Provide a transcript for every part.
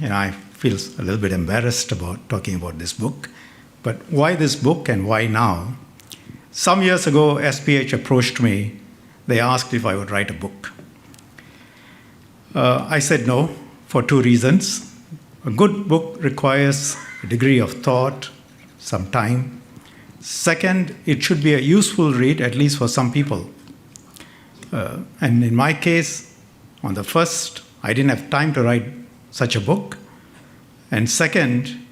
I feel a little bit embarrassed about talking about this book. But why this book and why now? Some years ago, SPH approached me. They asked if I would write a book. I said no for two reasons. A good book requires a degree of thought, some time. Second, it should be a useful read, at least for some people. And in my case, on the first, I didn't have time to write such a book. And second,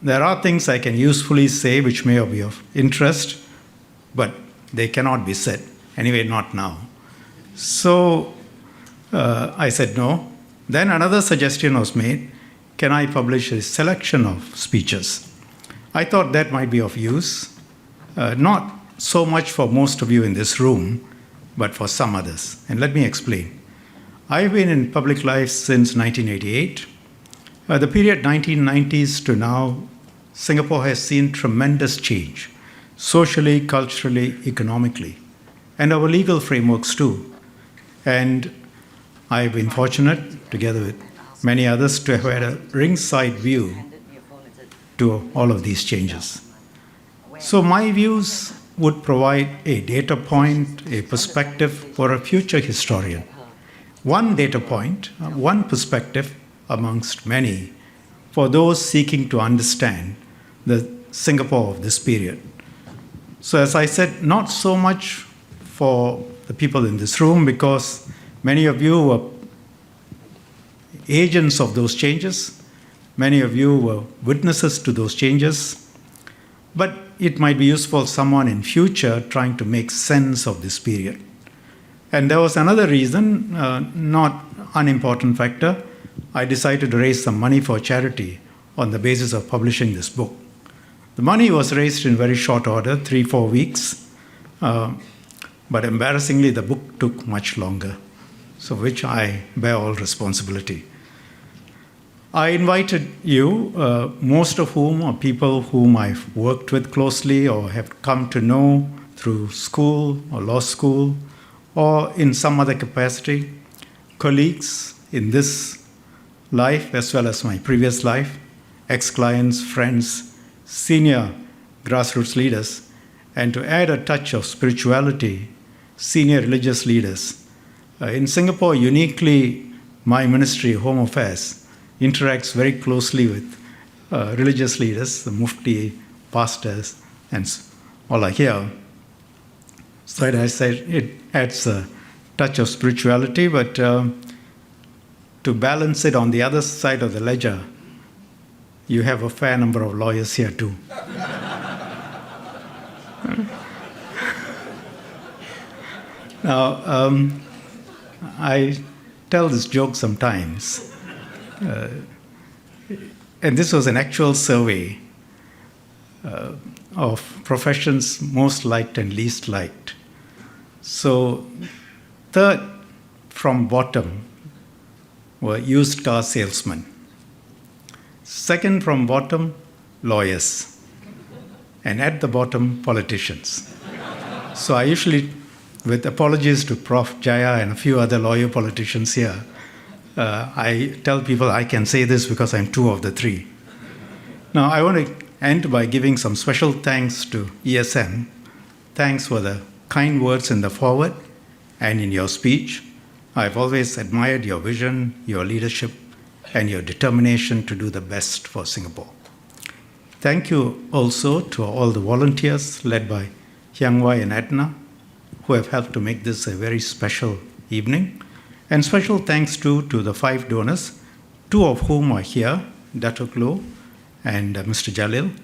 there are things I can usefully say which may be of interest, but they cannot be said. Anyway, not now. So I said no. Then another suggestion was made, can I publish a selection of speeches? I thought that might be of use, not so much for most of you in this room, but for some others. And let me explain. I've been in public life since 1988. The period 1990s to now, Singapore has seen tremendous change, socially, culturally, economically, and our legal frameworks too. And I've been fortunate, together with many others, to have had a ringside view to all of these changes. So my views would provide a data point, a perspective for a future historian. One data point, one perspective amongst many for those seeking to understand the Singapore of this period. So as I said, not so much for the people in this room, because many of you were agents of those changes. Many of you were witnesses to those changes. But it might be useful for someone in future trying to make sense of this period. And there was another reason, not unimportant factor. I decided to raise some money for charity on the basis of publishing this book. The money was raised in very short order, 3-4 weeks. But embarrassingly, the book took much longer, so which I bear all responsibility. I invited you, most of whom are people whom I've worked with closely or have come to know through school or law school or in some other capacity, colleagues in this life as well as my previous life, ex-clients, friends, senior grassroots leaders, and to add a touch of spirituality, senior religious leaders. In Singapore, uniquely, my ministry, Home Affairs, interacts very closely with religious leaders, the mufti, pastors, and all are here. So as I said, it adds a touch of spirituality, but to balance it on the other side of the ledger, you have a fair number of lawyers here too. Now, I tell this joke sometimes, and this was an actual survey of professions most liked and least liked. So, third from bottom were used car salesmen. Second from bottom, lawyers. And at the bottom, politicians. So I usually, with apologies to Prof. Jaya and a few other lawyer politicians here, I tell people I can say this because I'm two of the three. Now, I want to end by giving some special thanks to ESM. Thanks for the kind words in the foreword and in your speech. I've always admired your vision, your leadership, and your determination to do the best for Singapore. Thank you also to all the volunteers led by Hyang Wai and Edna, who have helped to make this a very special evening. And special thanks too to the 5 donors, 2 of whom are here, Datuk Loh and Mr. Jalil.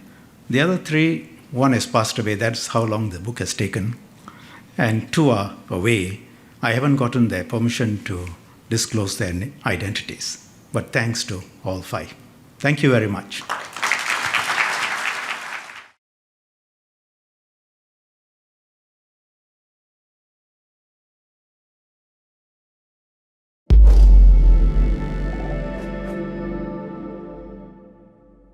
The other 3, 1 has passed away, that's how long the book has taken, and 2 are away. I haven't gotten their permission to disclose their identities, but thanks to all 5. Thank you very much.